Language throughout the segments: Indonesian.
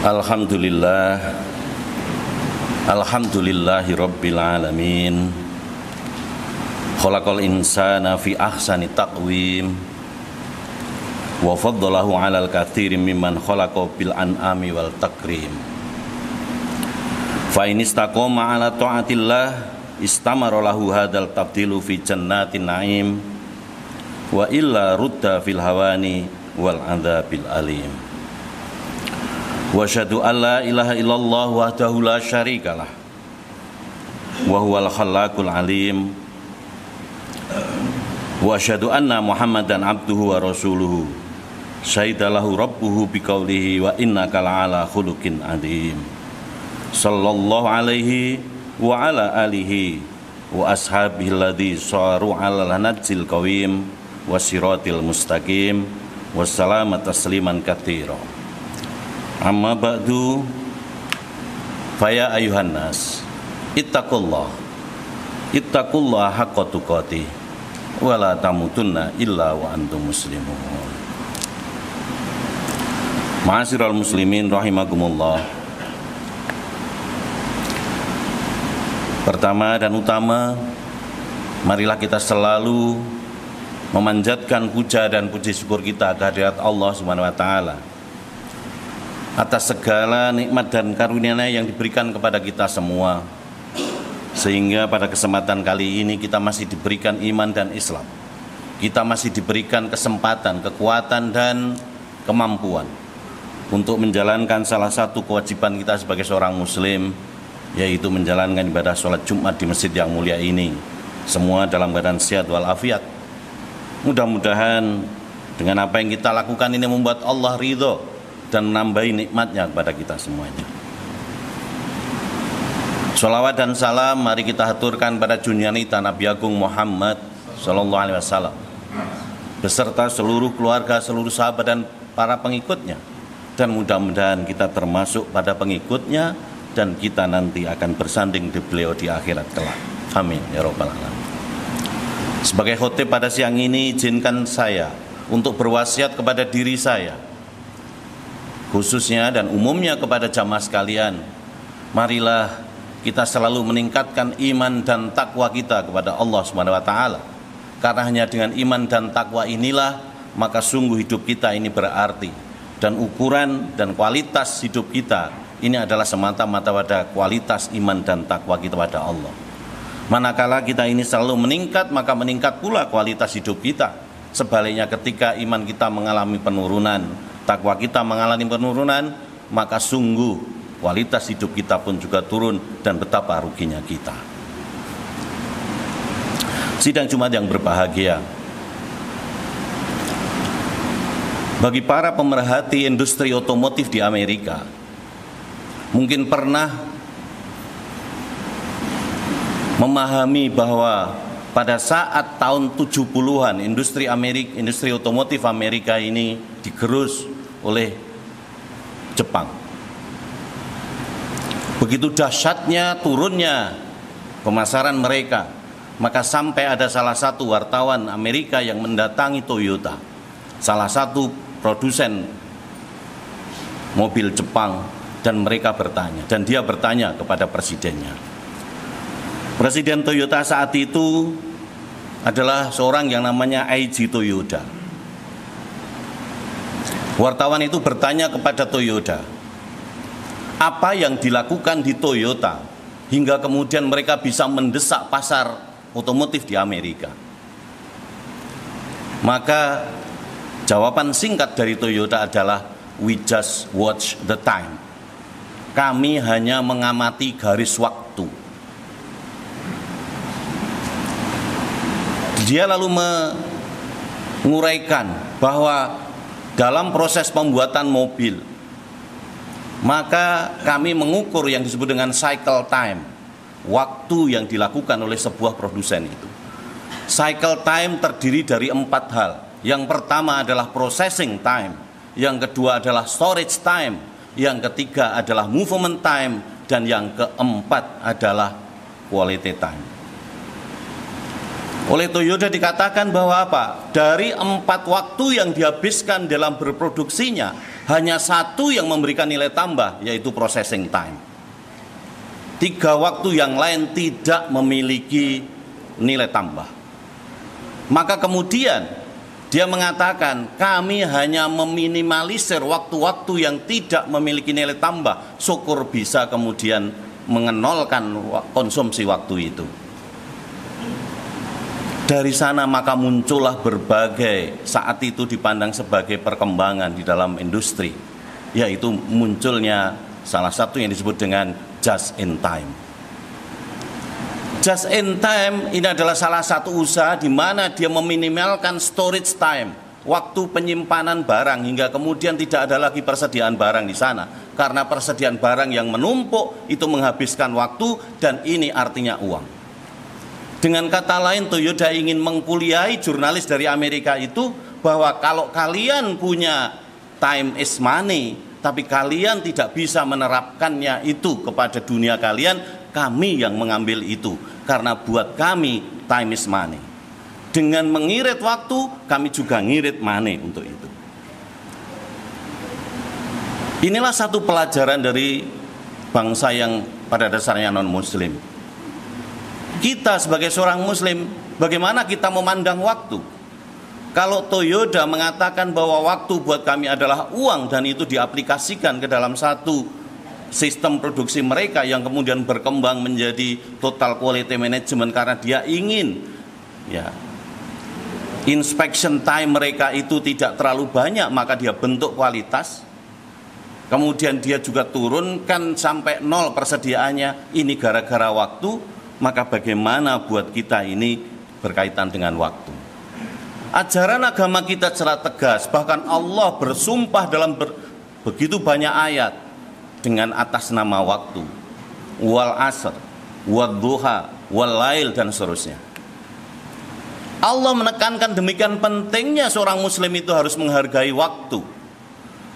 Alhamdulillah, alhamdulillahi rabbil alamin. Khalaqal insana fi ahsani taqwim wa faddalahu alal katsiri mimman khalaqa bil an'ami wal takrim. Fa in istaqama ala taatillah istamara lahu hadzal tabdilu fi jannatin na'im wa illa rudda fil hawani wal adzabil alim. Wa asyhadu an la ilaha illallah wahdahu la syarikalah wa huwal khallaqul alim. Wa asyhadu anna Muhammadan abduhu wa rasuluhu syahidalahu rabbuhu biqaulihi wa innaka la'ala khuluqin adzim. Sallallahu alaihi wa ala alihi wa ashabihi alladzi saru 'alal nadzil qawim wasiratil mustaqim wassalamu tasliman katsira. Amma ba'du, faya ayuhan nas ittaqullah haqqa tuqatih wa la tamutunna illa wa antum muslimun. Ma'asyiral muslimin rahimakumullah. Pertama dan utama, marilah kita selalu memanjatkan puja dan puji syukur kita kehadirat Allah Subhanahu wa taala atas segala nikmat dan karunia yang diberikan kepada kita semua, sehingga pada kesempatan kali ini kita masih diberikan iman dan Islam. Kita masih diberikan kesempatan, kekuatan dan kemampuan untuk menjalankan salah satu kewajiban kita sebagai seorang muslim, yaitu menjalankan ibadah sholat Jumat di masjid yang mulia ini, semua dalam keadaan sehat walafiat. Mudah-mudahan dengan apa yang kita lakukan ini membuat Allah ridho dan menambahi nikmatnya kepada kita semuanya. Sholawat dan salam mari kita haturkan pada junjungan Nabi Agung Muhammad sallallahu alaihi wasallam beserta seluruh keluarga, seluruh sahabat dan para pengikutnya, dan mudah-mudahan kita termasuk pada pengikutnya dan kita nanti akan bersanding di beliau di akhirat kelak. Amin ya rabbal alamin. Sebagai khotib pada siang ini, izinkan saya untuk berwasiat kepada diri saya, khususnya dan umumnya kepada jamaah sekalian. Marilah kita selalu meningkatkan iman dan takwa kita kepada Allah Subhanahu wa taala. Karena hanya dengan iman dan takwa inilah maka sungguh hidup kita ini berarti, dan ukuran dan kualitas hidup kita ini adalah semata-mata pada kualitas iman dan takwa kita pada Allah. Manakala kita ini selalu meningkat, maka meningkat pula kualitas hidup kita. Sebaliknya ketika iman kita mengalami penurunan, takwa kita mengalami penurunan, maka sungguh kualitas hidup kita pun juga turun, dan betapa ruginya kita. Sidang Jumat yang berbahagia, bagi para pemerhati industri otomotif di Amerika, mungkin pernah memahami bahwa pada saat tahun 70-an industri otomotif Amerika ini digerus oleh Jepang. Begitu dahsyatnya turunnya pemasaran mereka, maka sampai ada salah satu wartawan Amerika yang mendatangi Toyota, salah satu produsen mobil Jepang, dan mereka bertanya, dan dia bertanya kepada presidennya. Presiden Toyota saat itu adalah seorang yang namanya Eiji Toyoda. Wartawan itu bertanya kepada Toyota, apa yang dilakukan di Toyota hingga kemudian mereka bisa mendesak pasar otomotif di Amerika. Maka jawaban singkat dari Toyota adalah, we just watch the time. Kami hanya mengamati garis waktu. Dia lalu menguraikan bahwa dalam proses pembuatan mobil, maka kami mengukur yang disebut dengan cycle time, waktu yang dilakukan oleh sebuah produsen itu. Cycle time terdiri dari 4 hal. Yang pertama adalah processing time, yang kedua adalah storage time, yang ketiga adalah movement time, dan yang keempat adalah quality time. Oleh Toyota dikatakan bahwa apa? Dari 4 waktu yang dihabiskan dalam berproduksinya, hanya satu yang memberikan nilai tambah, yaitu processing time. 3 waktu yang lain tidak memiliki nilai tambah. Maka kemudian dia mengatakan, kami hanya meminimalisir waktu-waktu yang tidak memiliki nilai tambah. Syukur bisa kemudian mengenolkan konsumsi waktu itu. Dari sana maka muncullah berbagai, saat itu dipandang sebagai perkembangan di dalam industri, yaitu munculnya salah satu yang disebut dengan just in time. Just in time ini adalah salah satu usaha di mana dia meminimalkan storage time, waktu penyimpanan barang, hingga kemudian tidak ada lagi persediaan barang di sana. Karena persediaan barang yang menumpuk itu menghabiskan waktu, dan ini artinya uang. Dengan kata lain, Toyota ingin mengkuliahi jurnalis dari Amerika itu bahwa kalau kalian punya time is money, tapi kalian tidak bisa menerapkannya itu kepada dunia kalian, kami yang mengambil itu. Karena buat kami time is money. Dengan mengirit waktu, kami juga ngirit money untuk itu. Inilah satu pelajaran dari bangsa yang pada dasarnya non-muslim. Kita sebagai seorang muslim, bagaimana kita memandang waktu? Kalau Toyota mengatakan bahwa waktu buat kami adalah uang, dan itu diaplikasikan ke dalam satu sistem produksi mereka yang kemudian berkembang menjadi total quality management, karena dia ingin inspection time mereka itu tidak terlalu banyak, maka dia bentuk kualitas. Kemudian dia juga turunkan sampai 0 persediaannya. Ini gara-gara waktu. Maka bagaimana buat kita ini berkaitan dengan waktu? Ajaran agama kita secara tegas, bahkan Allah bersumpah dalam begitu banyak ayat dengan atas nama waktu, wal asr, wad duha, wal lail, dan seterusnya. Allah menekankan demikian pentingnya seorang muslim itu harus menghargai waktu.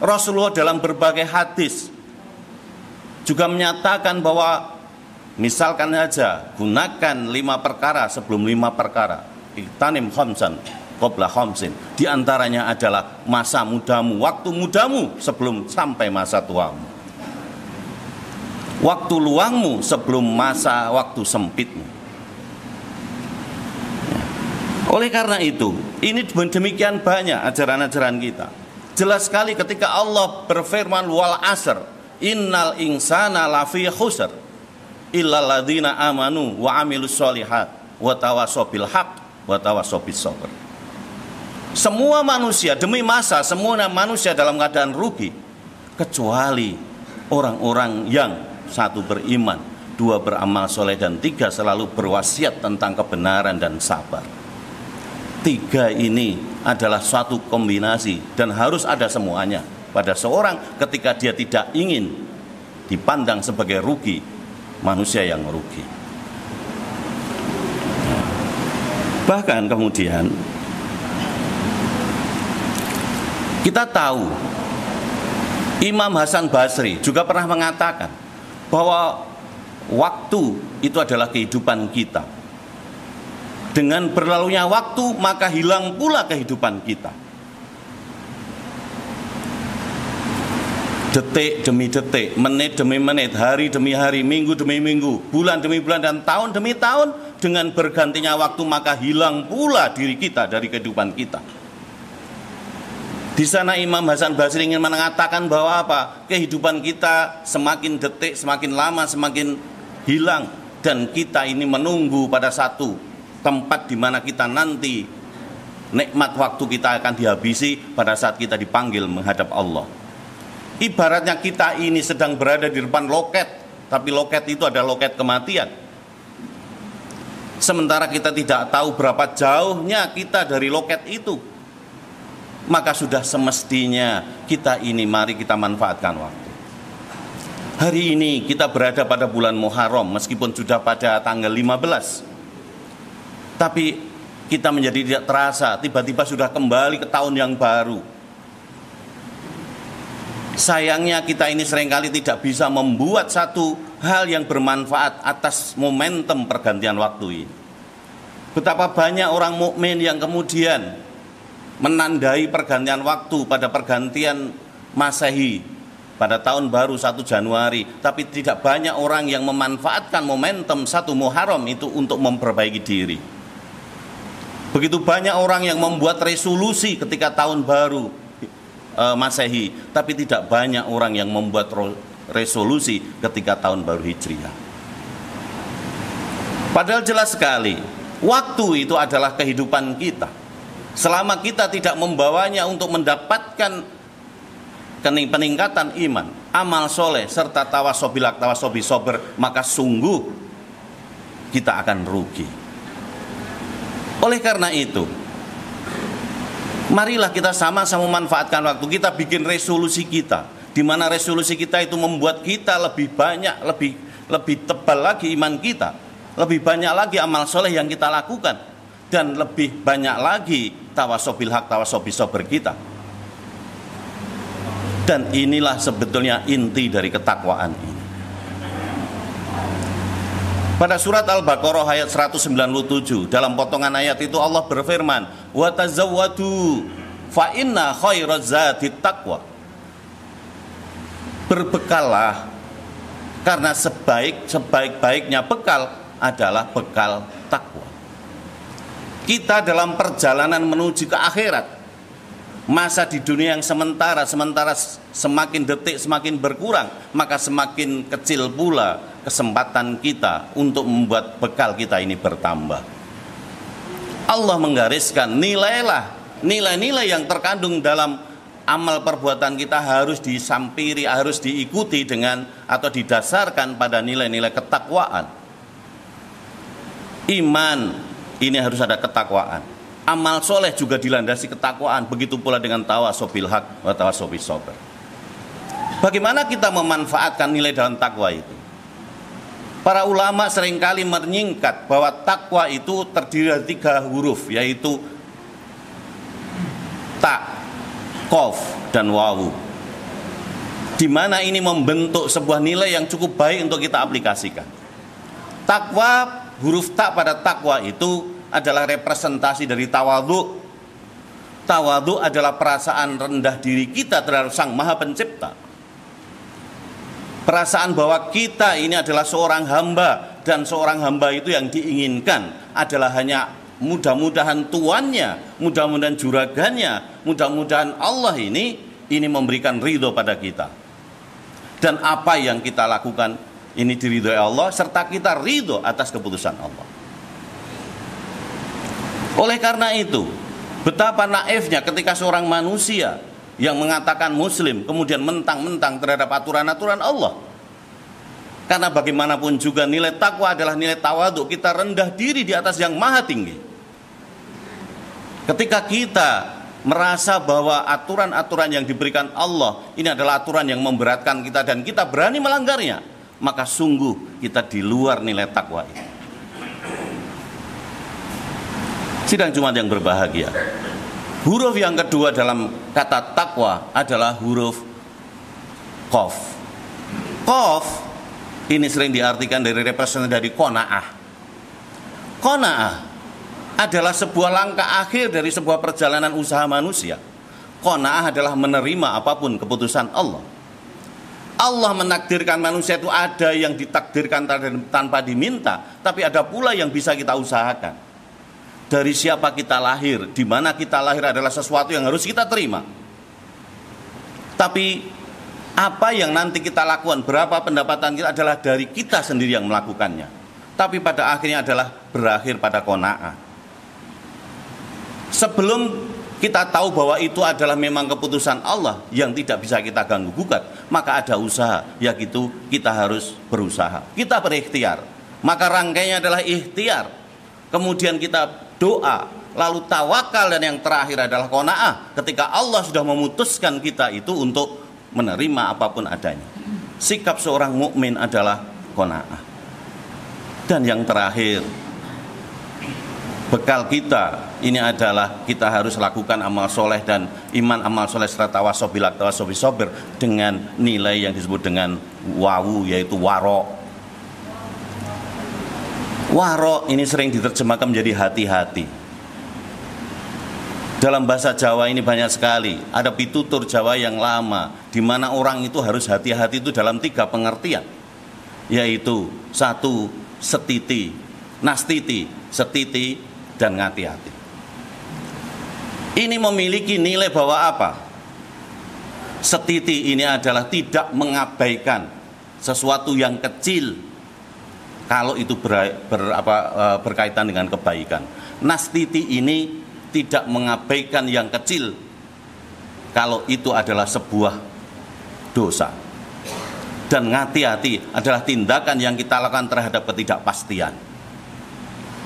Rasulullah dalam berbagai hadis juga menyatakan bahwa misalkan saja, gunakan 5 perkara sebelum 5 perkara. Iktanim khamsan qabla khamsin. Di antaranya adalah masa mudamu, waktu mudamu sebelum sampai masa tuamu. Waktu luangmu sebelum masa waktu sempitmu. Oleh karena itu, ini demikian banyak ajaran-ajaran kita. Jelas sekali ketika Allah berfirman wal asr, innal insana lafi khusr illal ladzina amanu wa amilus sholihat wa tawassaw bil haqq wa tawassaw bis sabr. Semua manusia demi masa, semua manusia dalam keadaan rugi kecuali orang-orang yang 1 beriman, 2 beramal soleh, dan 3 selalu berwasiat tentang kebenaran dan sabar. 3 ini adalah suatu kombinasi dan harus ada semuanya pada seorang ketika dia tidak ingin dipandang sebagai rugi, manusia yang rugi. Bahkan kemudian kita tahu Imam Hasan Basri juga pernah mengatakan bahwa waktu itu adalah kehidupan kita. Dengan berlalunya waktu maka hilang pula kehidupan kita. Detik demi detik, menit demi menit, hari demi hari, minggu demi minggu, bulan demi bulan, dan tahun demi tahun. Dengan bergantinya waktu maka hilang pula diri kita dari kehidupan kita. Di sana Imam Hasan Basri ingin mengatakan bahwa apa? Kehidupan kita semakin detik, semakin lama, semakin hilang. Dan kita ini menunggu pada satu tempat di mana kita nanti nikmat waktu kita akan dihabisi pada saat kita dipanggil menghadap Allah. Ibaratnya kita ini sedang berada di depan loket, tapi loket itu adalah loket kematian. Sementara kita tidak tahu berapa jauhnya kita dari loket itu. Maka sudah semestinya kita ini mari kita manfaatkan waktu. Hari ini kita berada pada bulan Muharram, meskipun sudah pada tanggal 15. Tapi kita menjadi tidak terasa, tiba-tiba sudah kembali ke tahun yang baru. Sayangnya kita ini seringkali tidak bisa membuat satu hal yang bermanfaat atas momentum pergantian waktu ini. Betapa banyak orang mukmin yang kemudian menandai pergantian waktu pada pergantian Masehi pada tahun baru 1 Januari, tapi tidak banyak orang yang memanfaatkan momentum 1 Muharram itu untuk memperbaiki diri. Begitu banyak orang yang membuat resolusi ketika tahun baru Masehi, tapi tidak banyak orang yang membuat resolusi ketika tahun baru Hijriah. Padahal jelas sekali, waktu itu adalah kehidupan kita. Selama kita tidak membawanya untuk mendapatkan peningkatan iman, amal soleh, serta tawasobilak, tawasobi sober, maka sungguh kita akan rugi. Oleh karena itu, marilah kita sama-sama memanfaatkan waktu. Kita bikin resolusi kita, di mana resolusi kita itu membuat kita lebih banyak, lebih tebal lagi iman kita, lebih banyak lagi amal soleh yang kita lakukan, dan lebih banyak lagi tawasobil hak, tawasobi sober kita. Dan inilah sebetulnya inti dari ketakwaan ini. Pada surat Al-Baqarah ayat 197, dalam potongan ayat itu Allah berfirman, "Wa tazawwadu fa inna khairaz zati taqwa." Berbekallah, karena sebaik-baiknya bekal adalah bekal takwa. Kita dalam perjalanan menuju ke akhirat, masa di dunia yang sementara semakin detik semakin berkurang, maka semakin kecil pula kesempatan kita untuk membuat bekal kita ini bertambah. Allah menggariskan nilai-nilai yang terkandung dalam amal perbuatan kita harus disampiri, harus diikuti dengan atau didasarkan pada nilai-nilai ketakwaan. Iman ini harus ada ketakwaan. Amal soleh juga dilandasi ketakwaan. Begitu pula dengan tawasobil hak wa tawasobil sober. Bagaimana kita memanfaatkan nilai dalam takwa itu? Para ulama seringkali menyingkat bahwa takwa itu terdiri dari 3 huruf, yaitu ta, kof, dan wawu, di mana ini membentuk sebuah nilai yang cukup baik untuk kita aplikasikan. Takwa, huruf ta pada takwa itu adalah representasi dari tawadhu. Tawadhu adalah perasaan rendah diri kita terhadap Sang Maha Pencipta. Perasaan bahwa kita ini adalah seorang hamba, dan seorang hamba itu yang diinginkan adalah hanya mudah-mudahan tuannya, mudah-mudahan juragannya, mudah-mudahan Allah ini memberikan ridho pada kita. Dan apa yang kita lakukan ini diridhoi Allah, serta kita ridho atas keputusan Allah. Oleh karena itu, betapa naifnya ketika seorang manusia yang mengatakan muslim kemudian mentang-mentang terhadap aturan-aturan Allah. Karena bagaimanapun juga nilai takwa adalah nilai tawadhu, kita rendah diri di atas yang maha tinggi. Ketika kita merasa bahwa aturan-aturan yang diberikan Allah ini adalah aturan yang memberatkan kita dan kita berani melanggarnya, maka sungguh kita di luar nilai takwa ini. Sidang Jumat yang berbahagia, huruf yang kedua dalam kata takwa adalah huruf qaf. Qaf ini sering diartikan dari representasi dari qanaah. Qanaah adalah sebuah langkah akhir dari sebuah perjalanan usaha manusia. Qanaah adalah menerima apapun keputusan Allah. Allah menakdirkan manusia itu ada yang ditakdirkan tanpa diminta, tapi ada pula yang bisa kita usahakan. Dari siapa kita lahir, di mana kita lahir adalah sesuatu yang harus kita terima. Tapi apa yang nanti kita lakukan, berapa pendapatan kita adalah dari kita sendiri yang melakukannya. Tapi pada akhirnya adalah berakhir pada qanaah. Sebelum kita tahu bahwa itu adalah memang keputusan Allah yang tidak bisa kita ganggu gugat, maka ada usaha, yaitu kita harus berusaha, kita berikhtiar. Maka rangkainya adalah ikhtiar, kemudian kita doa, lalu tawakal, dan yang terakhir adalah qanaah, ketika Allah sudah memutuskan kita itu untuk menerima apapun adanya. Sikap seorang mukmin adalah qanaah. Dan yang terakhir, bekal kita ini adalah kita harus lakukan amal soleh dan iman, amal soleh serta tawasobil hak, tawasobi sober dengan nilai yang disebut dengan wawu, yaitu waro. Waro ini sering diterjemahkan menjadi hati-hati. Dalam bahasa Jawa ini banyak sekali. Ada pitutur Jawa yang lama, di mana orang itu harus hati-hati itu dalam 3 pengertian, yaitu 1, setiti, nastiti, setiti, dan ngati-hati. Ini memiliki nilai bahwa apa? Setiti ini adalah tidak mengabaikan sesuatu yang kecil kalau itu berkaitan dengan kebaikan. Nastiti ini tidak mengabaikan yang kecil kalau itu adalah sebuah dosa. Dan ngati-hati adalah tindakan yang kita lakukan terhadap ketidakpastian.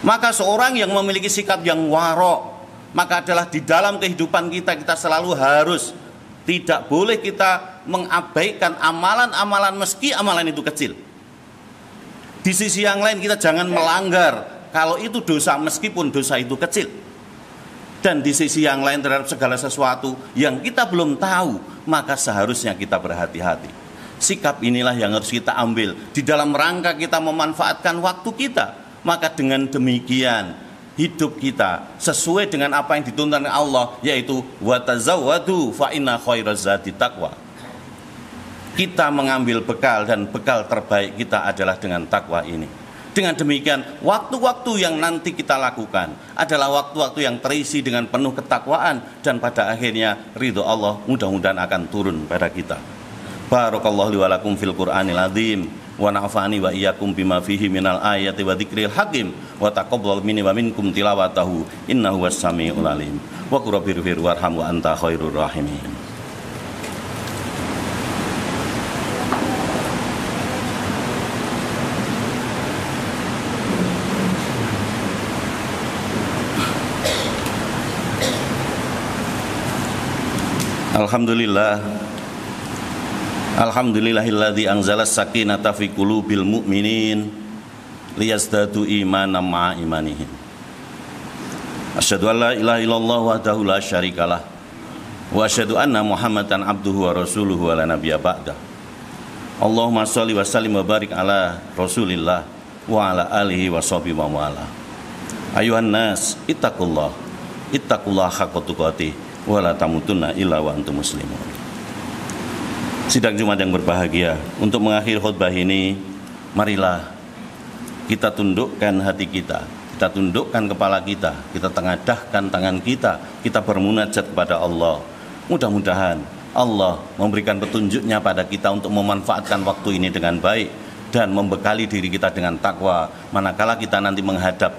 Maka seorang yang memiliki sikap yang warok, maka adalah di dalam kehidupan kita selalu harus, tidak boleh kita mengabaikan amalan-amalan meski amalan itu kecil. Di sisi yang lain kita jangan melanggar kalau itu dosa meskipun dosa itu kecil. Dan di sisi yang lain terhadap segala sesuatu yang kita belum tahu, maka seharusnya kita berhati-hati. Sikap inilah yang harus kita ambil di dalam rangka kita memanfaatkan waktu kita. Maka dengan demikian hidup kita sesuai dengan apa yang dituntut oleh Allah, yaitu watazawwadu fa inna khairaz zadi taqwa. Kita mengambil bekal dan bekal terbaik kita adalah dengan takwa ini. Dengan demikian, waktu-waktu yang nanti kita lakukan adalah waktu-waktu yang terisi dengan penuh ketakwaan, dan pada akhirnya ridho Allah mudah-mudahan akan turun pada kita. Barakallahu li wa lakum fil Qur'anil azim wa nafa'ani wa iyyakum bima fihi minal ayati wa dzikril hakim wa taqabbal minni wa minkum tilawatahu innahu was-sami'ul alim. Wa qur rabbir warham wa anta khairur rahimin. Alhamdulillahilladzi anzala sakinata fi qulubil mu'minin liyazdadu imanan ma'a imanihim. Asyhadu an la ilaha illallah wahdahu la syarikalah wa asyhadu anna Muhammadan abduhu wa rasuluhu wa la nabiyya ba'da. Allahumma shalli wa sallim wa barik ala Rasulillah wa ala alihi wa sahbihi wa wala. Ayuhan nas ittaqullah haqqa tuqatih wala tamutunna illa wa antum muslimun. Sidang Jumat yang berbahagia, untuk mengakhiri khutbah ini, marilah kita tundukkan hati kita tundukkan kepala kita tengadahkan tangan kita bermunajat kepada Allah. Mudah-mudahan Allah memberikan petunjuknya pada kita untuk memanfaatkan waktu ini dengan baik dan membekali diri kita dengan takwa manakala kita nanti menghadap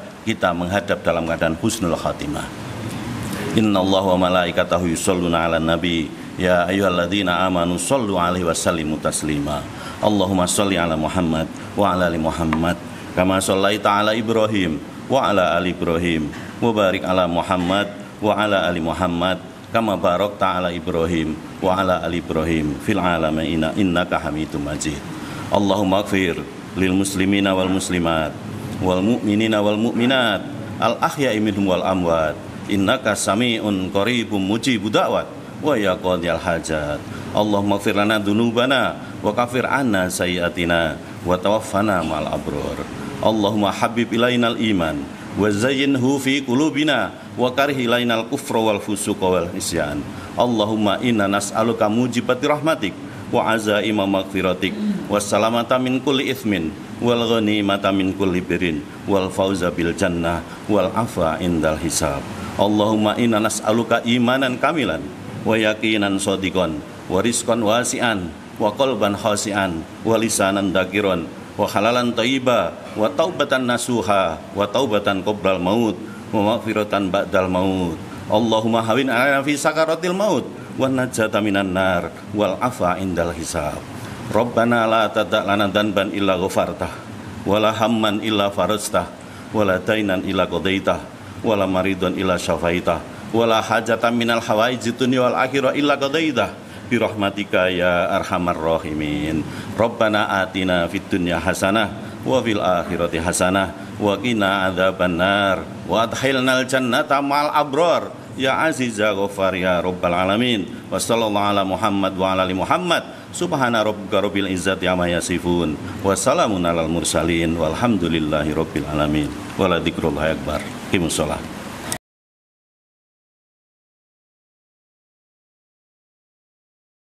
dalam keadaan husnul khatimah. Innallaha wa malaikatahu yusholluna 'alan nabi ya ayyuhalladzina amanu shollu 'alaihi wa sallimu taslima. Allahumma sholli 'ala Muhammad wa 'ala ali Muhammad kama shallaita 'ala Ibrahim wa 'ala ali Ibrahim wa barik 'ala Muhammad wa 'ala ali Muhammad kama barakta 'ala Ibrahim wa 'ala ali Ibrahim fil 'alamin innaka Hamidum Majid. Allahumma ighfir lil muslimina wal muslimat wal mu'minina wal mu'minat al ahya'i minhum wal amwat innaka sami'un qaribum mujibud da'wat wa ya qadiyal hajat. Allahumma ighfir lana dzunubana wa kafir 'anna sayyi'atina wa tawaffana ma'al abror. Allahumma habib ilainal iman wa zayyinhu fi qulubina wa karih ilainal kufra wal fusuqa wal isyan. Allahumma inna nas'aluka mujibati rahmatik wa azaima maghfiratik wassalamata min kulli ithmin wal ghanimata min kulli birrin wal fauza bil jannah wal afa indal hisab. Allahumma inna nas'aluka imanan kamilan wa yaqinan shadiqan wa rizqan wasi'an wa qalban khasi'an wa lisanan dakiran wa halalan thayyiba wa taubatan nasuha wa taubatan qoblal maut wa maghfiratan ba'dal maut. Allahumma hawin 'alaina fi sakaratil maut wa najata minan nar wal afa indal hisab. Rabbana la tada' lana danban illa ghafartah wa la hamman illa farajtah wa la dainan illa qadaitah wa la maridun illa syafaitah wa la hajatan minal hawaijid dunya wal akhirah illa qadaitah bi rahmatika ya arhamar rahimin. Rabbana atina fid dunya hasanah wa fil akhirati hasanah wa qina adzabannar wa adkhilnal jannata ma'al abrar ya aziz ya ghafar ya rabbal alamin. Wa sallallahu ala Muhammad wa ala ali Muhammad. Subhana rabbika rabbil izzati amma yasifun wa salamun alal mursalin walhamdulillahi rabbil alamin. Wa la dzikrullahi akbar. Qimus shalah.